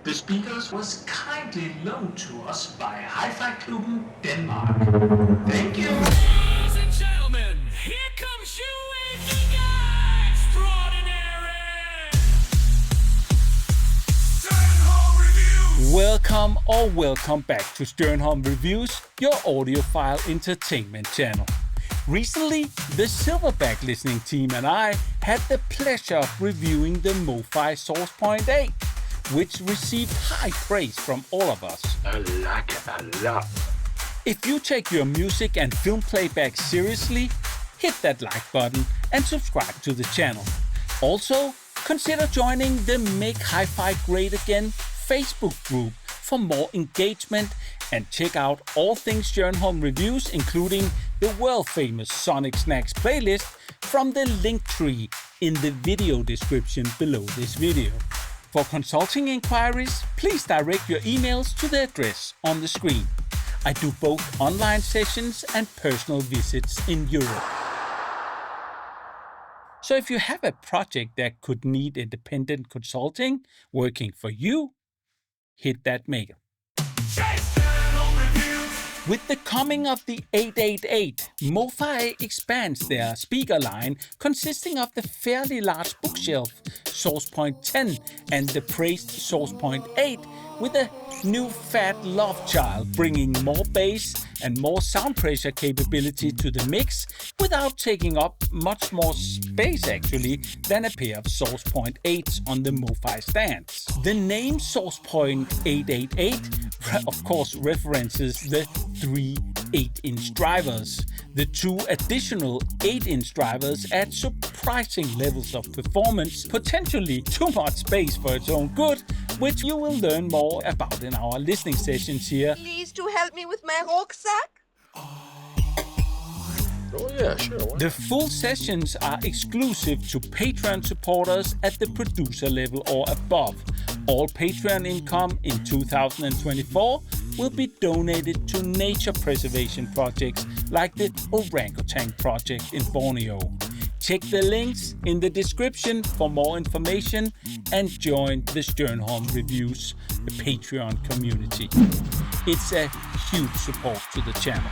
The speakers was kindly loaned to us by Hi-Fi Klubben Denmark. Thank you. Ladies and gentlemen, here comes UE Extraordinary! Sternholm Reviews! Welcome or welcome back to Sternholm Reviews, your audiophile entertainment channel. Recently, the Silverback listening team and I had the pleasure of reviewing the MoFi Source Point 8, which received high praise from all of us. I like it a lot. If you take your music and film playback seriously, hit that like button and subscribe to the channel. Also, consider joining the Make Hi-Fi Great Again Facebook group for more engagement, and check out all things Sternholm Reviews, including the world-famous Sonic Snacks playlist from the link tree in the video description below this video. For consulting inquiries, please direct your emails to the address on the screen. I do both online sessions and personal visits in Europe. So if you have a project that could need independent consulting working for you, hit that mail. With the coming of the 888, MoFi expands their speaker line consisting of the fairly large bookshelf Source Point 10 and the praised Source Point 8 with a new fat love child, bringing more bass and more sound pressure capability to the mix without taking up much more space actually than a pair of Source Point 8s on the MoFi stands. The name Source Point 888 of course references the 3 8-inch drivers. The 2 additional 8-inch drivers add surprising levels of performance, potentially too much space for its own good, which you will learn more about in our listening sessions here. Please to help me with my rucksack? Oh yeah, sure. The full sessions are exclusive to Patreon supporters at the producer level or above. All Patreon income in 2024 will be donated to nature preservation projects like the Orangutan Project in Borneo. Check the links in the description for more information and join the Sternholm Reviews Patreon community. It's a huge support to the channel.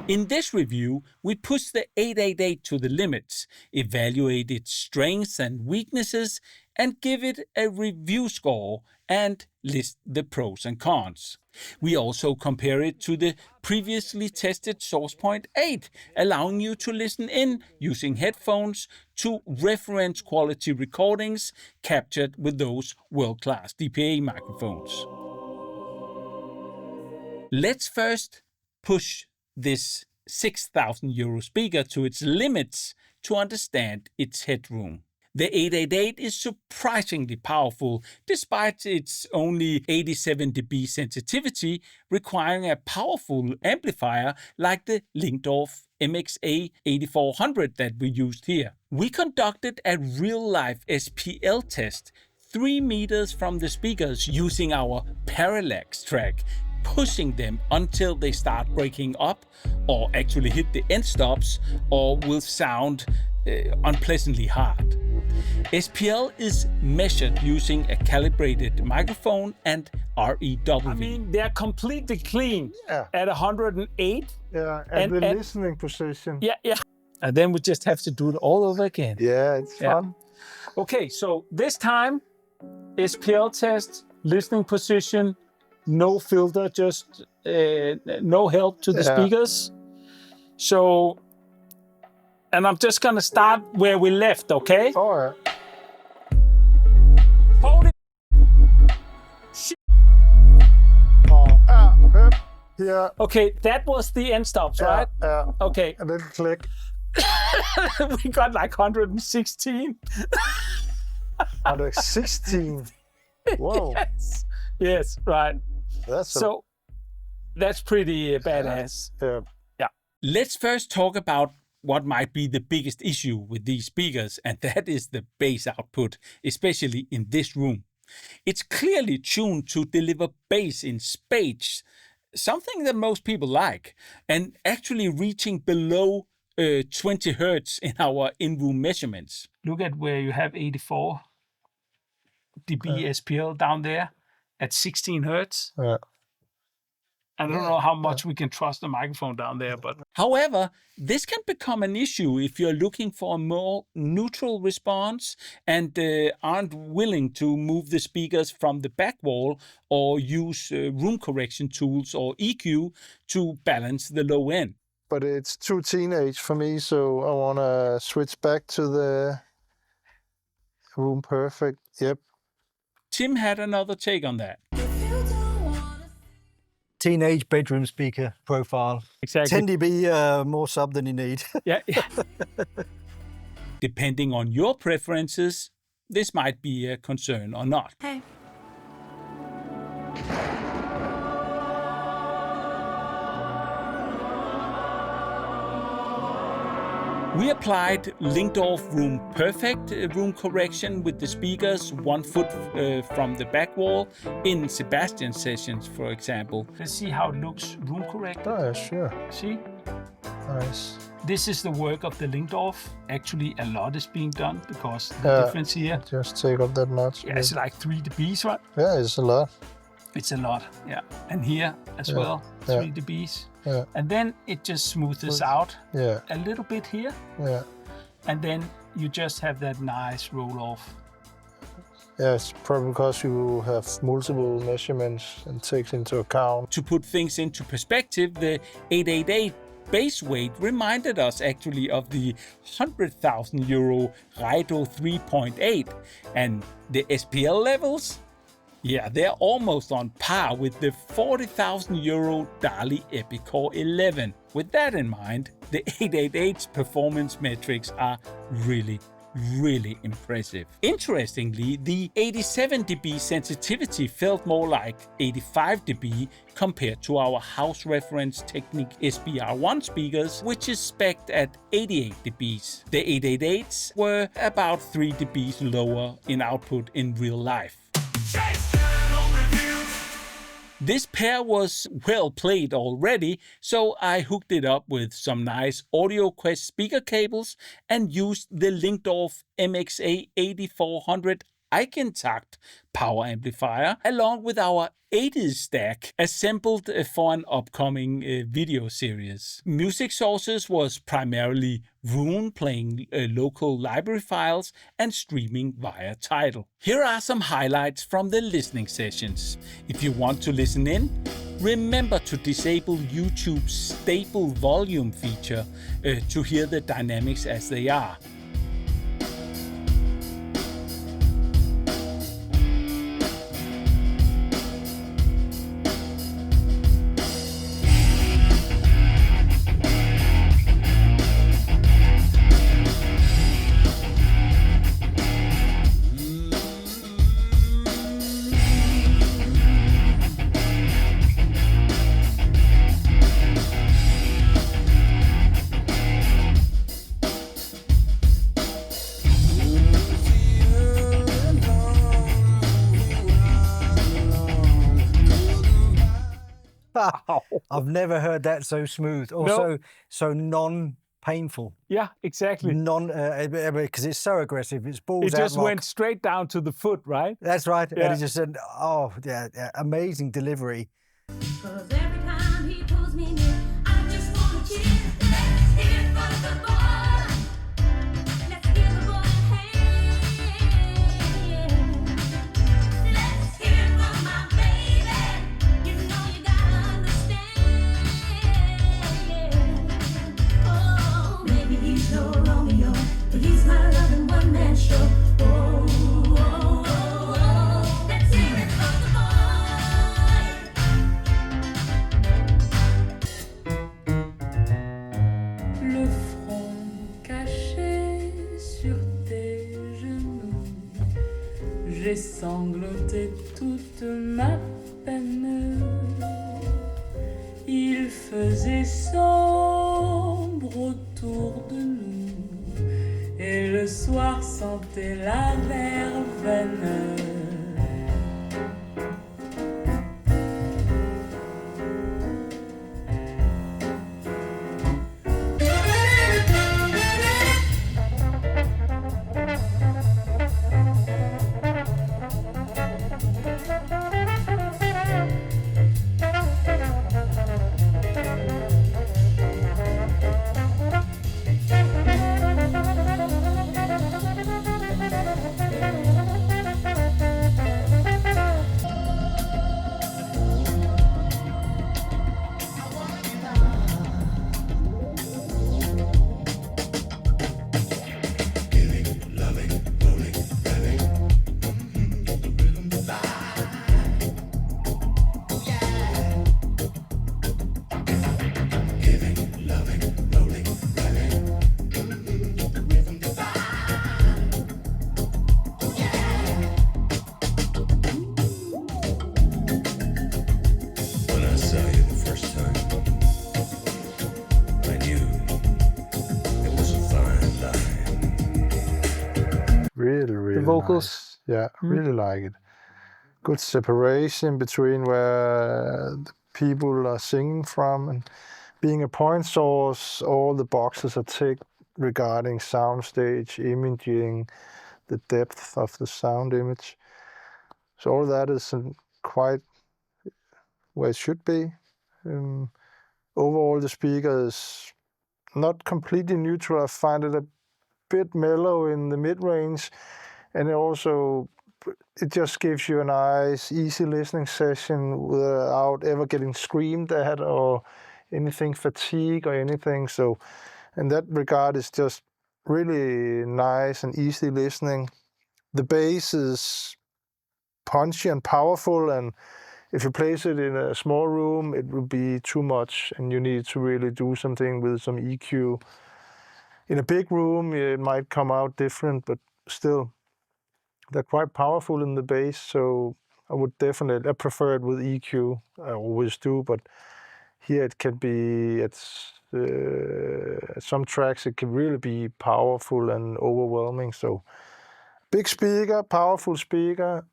In this review, we push the 888 to the limits, evaluate its strengths and weaknesses, and give it a review score and list the pros and cons. We also compare it to the previously tested Source Point 8, allowing you to listen in using headphones to reference quality recordings captured with those world-class DPA microphones. Let's first push this €6,000 speaker to its limits to understand its headroom. The 888 is surprisingly powerful despite its only 87 dB sensitivity, requiring a powerful amplifier like the Linkdorf MXA 8400 that we used here. We conducted a real-life SPL test 3 meters from the speakers using our parallax track, pushing them until they start breaking up or actually hit the end stops or will sound unpleasantly hard. SPL is measured using a calibrated microphone and REW. I mean, they're completely clean at 108. Yeah, and the listening position. Yeah. And then we just have to do it all over again. Yeah, it's fun. Okay, so this time, SPL test, listening position, no filter, just no help to the speakers. So, and I'm just gonna start where we left, okay? All right. Hold it. Yeah. Okay, that was the end stops, right? Yeah. Okay. A little click. We got like 116. 116. Whoa. Yes, right. So that's pretty badass. Yeah. Let's first talk about what might be the biggest issue with these speakers, and that is the bass output, especially in this room. It's clearly tuned to deliver bass in spades, something that most people like, and actually reaching below 20 hertz in our in-room measurements. Look at where you have 84. dB SPL down there at 16 hertz. Yeah. I don't know how much we can trust the microphone down there, but However, this can become an issue if you're looking for a more neutral response and aren't willing to move the speakers from the back wall or use room correction tools or EQ to balance the low end. But it's too teenage for me, so I want to switch back to the Room Perfect. Yep. Tim had another take on that. Teenage bedroom speaker profile. exactly. 10 dB more sub than you need. Yeah. Depending on your preferences, this might be a concern or not. Hey. We applied Linkdorf Room Perfect room correction with the speakers 1 foot from the back wall in Sebastian's sessions, for example. Let's see how it looks room correct. Oh, yeah, sure. See? Nice. This is the work of the Linkdorf. Actually, a lot is being done because the difference here, Just take up that notch. yeah, it's like 3 dBs, right? Yeah, it's a lot. It's a lot, yeah. And here as well, 3 dBs. Yeah. And then it just smoothes out Yeah, a little bit here. yeah. And then you just have that nice roll off. Yeah, it's probably because you have multiple measurements and takes into account. To put things into perspective, the 888 base weight reminded us actually of the 100,000 euro Raido 3.8, and the SPL levels, yeah, they're almost on par with the 40,000 euro Dali Epicor 11. With that in mind, the 888's performance metrics are really impressive. Interestingly, the 87 dB sensitivity felt more like 85 dB compared to our house reference Technic SBR1 speakers, which is spec'd at 88 dBs. The 888s were about 3 dBs lower in output in real life. This pair was well played already, so I hooked it up with some nice AudioQuest speaker cables and used the Linkdorf MXA 8400 Eichentakt power amplifier along with our 80s stack assembled for an upcoming video series. Music sources was primarily Roon playing local library files and streaming via Tidal. Here are some highlights from the listening sessions. If you want to listen in, remember to disable YouTube's stable volume feature to hear the dynamics as they are. I've never heard that so smooth. Also, so non-painful. Yeah, exactly. Because it's so aggressive. It's balls It out just rock. went straight down to the foot, right? That's right. Yeah. And it just said, amazing delivery. 'Cause every time he pulls me near, I just wanna cheer. Let's hear it for the boy. Let's give the boy a hand. Let's hear it for my baby. You know you gotta understand. Oh, maybe he's no Romeo, but he's my loving one-man show. Oh, oh, oh, oh. Let's hear it for the boy. Le front caché sur tes genoux, j'ai sangloté toute ma peine. Il faisait sombre autour de nous, et le soir sentait la verveine. vocals. nice. Yeah, really like it. Good separation between where the people are singing from, and being a point source, all the boxes are ticked regarding soundstage, imaging, the depth of the sound image. So all that is quite where it should be. Overall, the speaker is not completely neutral. I find it a bit mellow in the mid-range, and it just gives you a nice, easy listening session without ever getting screamed at or anything fatigue or anything. So in that regard, it's just really nice and easy listening. The bass is punchy and powerful, and if you place it in a small room, it would be too much, and you need to really do something with some EQ. In a big room, it might come out different, but still, they're quite powerful in the bass, so I prefer it with EQ. I always do, but here it can be, some tracks it can really be powerful and overwhelming. So big speaker, powerful speaker,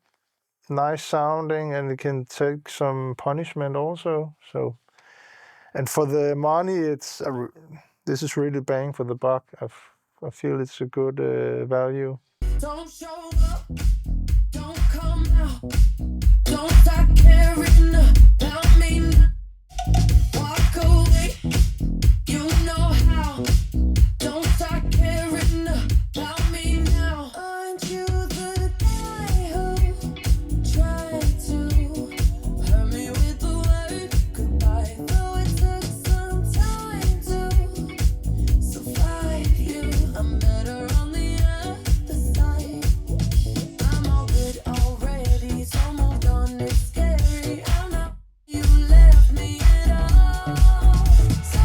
nice sounding, and it can take some punishment also. So, and for the money, this is really bang for the buck. I feel it's a good value. Don't show up, don't come out, don't start caring about me now. Walk away, you know how. Don't start caring about me now. Aren't you the guy who tried to hurt me with the word goodbye? Though it took some time to survive you, I'm better on the other side. I'm all good already, so moved on, it's scary. I'm not you left me at all. So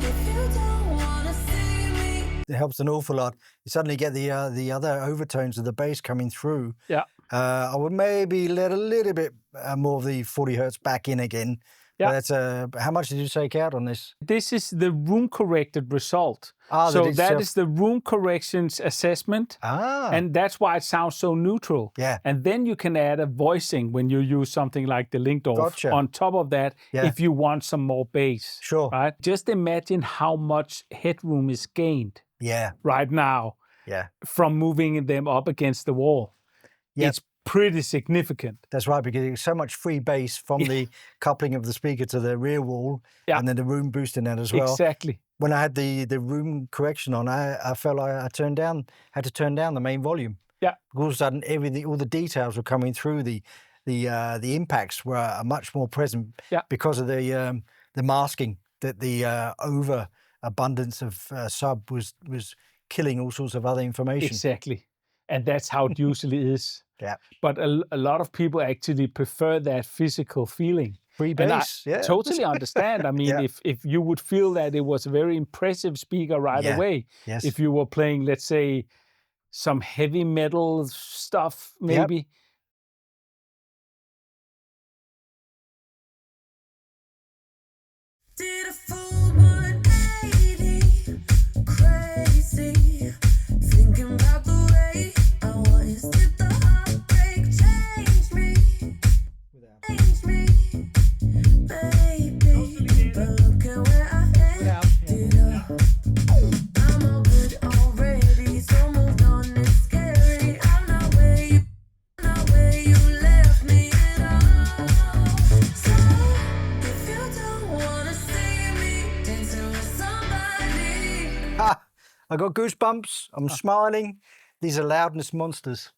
if you don't wanna see me, It helps an awful lot. You suddenly get the other overtones of the bass coming through. Yeah. I would maybe let a little bit more of the 40 hertz back in again. Yeah. But that's how much did you take out on this? This is the room corrected result. Ah, so that is that self- is the room corrections assessment. Ah. And that's why it sounds so neutral. Yeah. And then you can add a voicing when you use something like the Linkdorf Gotcha. on top of that Yeah. if you want some more bass. Sure. Right? Just imagine how much headroom is gained Yeah. right now Yeah. from moving them up against the wall. Yep. It's pretty significant. That's right, because there's so much free bass from the coupling of the speaker to the rear wall, Yeah. and then the room boost in that as well. Exactly. When I had the room correction on, I felt like I had to turn down the main volume. Yeah. All of a sudden, all the details were coming through. The impacts were much more present Yeah. because of the masking that the overabundance of sub was killing all sorts of other information. Exactly. And that's how it usually is. Yeah. But a lot of people actually prefer that physical feeling. Free And I bass, yeah. totally understand. I mean, Yeah. if you would feel that it was a very impressive speaker right Yeah. away, Yes. if you were playing, let's say, some heavy metal stuff, maybe. did a full 180, crazy, thinking about the way I was. Did the heartbreak change me? Change me, baby. But look at where I ended up. I'm all good already, so moved on. It's scary. I'm not where you left me at all. So if you don't wanna see me dancing with somebody. I got goosebumps. I'm smiling. These are loudness monsters.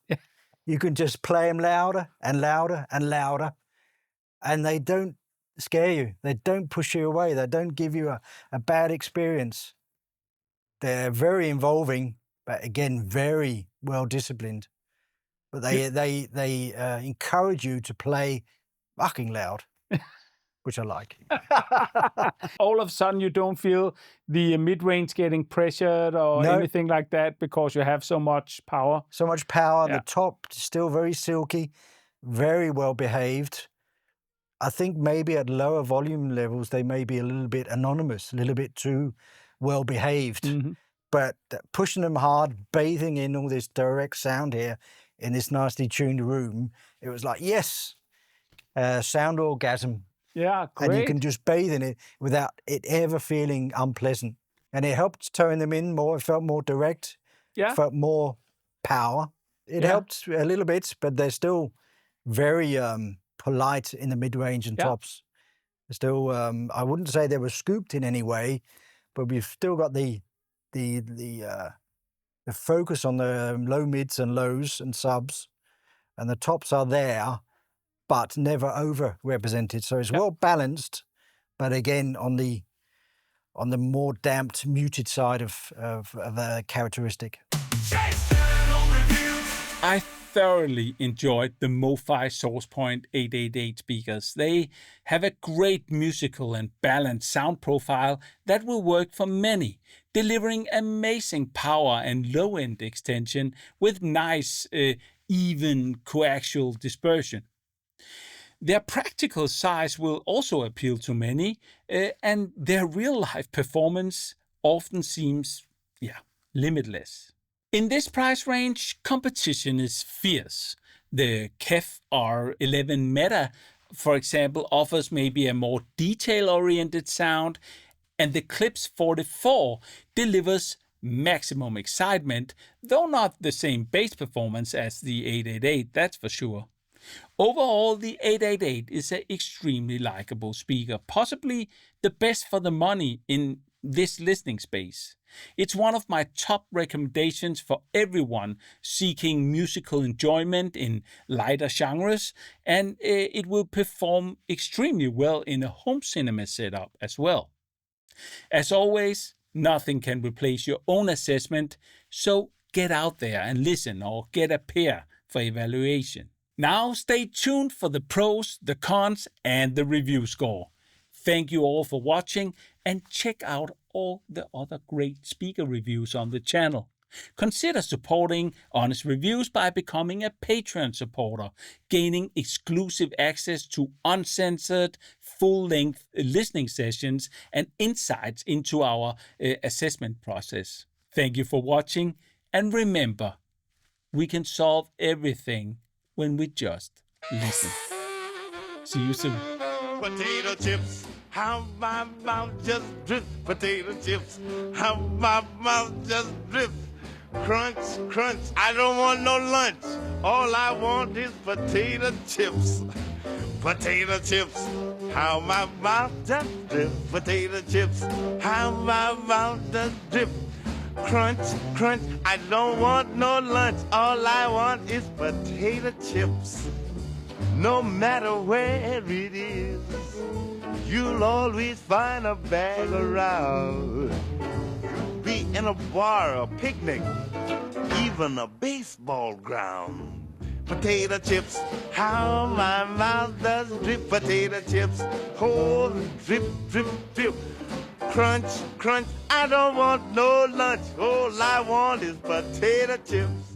You can just play them louder and louder and louder, and they don't scare you. They don't push you away. They don't give you a bad experience. They're very involving, but again, very well disciplined. But they encourage you to play fucking loud, which I like. All of a sudden, you don't feel the mid-range getting pressured or No. anything like that because you have so much power. So much power. Yeah. The top still very silky, very well behaved. I think maybe at lower volume levels they may be a little bit anonymous, a little bit too well behaved. Mhm. but pushing them hard, bathing in all this direct sound here in this nicely tuned room, it was like, yes, sound orgasm. Yeah, great. And you can just bathe in it without it ever feeling unpleasant. And it helped tone them in more. It felt more direct. Yeah. Felt more power. It helped a little bit, but they're still very polite in the mid-range and tops. Still, I wouldn't say they were scooped in any way, but we've still got the focus on the low mids and lows and subs, and the tops are there, but never over-represented. So it's well balanced, but again on the more damped, muted side of the characteristic. I thoroughly enjoyed the MoFi SourcePoint 888 speakers. They have a great musical and balanced sound profile that will work for many, delivering amazing power and low-end extension with nice, even coaxial dispersion. Their practical size will also appeal to many, and their real-life performance often seems, limitless. In this price range, competition is fierce. The KEF R11 Meta, for example, offers maybe a more detail-oriented sound, and the Klipsch 44 delivers maximum excitement, though not the same bass performance as the 888, that's for sure. Overall, the 888 is an extremely likable speaker, possibly the best for the money in this listening space. It's one of my top recommendations for everyone seeking musical enjoyment in lighter genres, and it will perform extremely well in a home cinema setup as well. As always, nothing can replace your own assessment, so get out there and listen or get a pair for evaluation. Now stay tuned for the pros, the cons, and the review score. Thank you all for watching, and check out all the other great speaker reviews on the channel. Consider supporting Honest Reviews by becoming a Patreon supporter, gaining exclusive access to uncensored, full-length listening sessions and insights into our assessment process. Thank you for watching, and remember, we can solve everything when we just listen. See you soon. Potato chips, how my mouth just drips. Potato chips, how my mouth just drips. Crunch, crunch, I don't want no lunch. All I want is potato chips. Potato chips, how my mouth just drips. Potato chips, how my mouth just drips. Crunch, crunch, I don't want no lunch. All I want is potato chips. No matter where it is, you'll always find a bag around. Be in a bar, a picnic, even a baseball ground. Potato chips, how my mouth does drip. Potato chips, oh, drip, drip, drip. Crunch, crunch, I don't want no lunch. All I want is potato chips.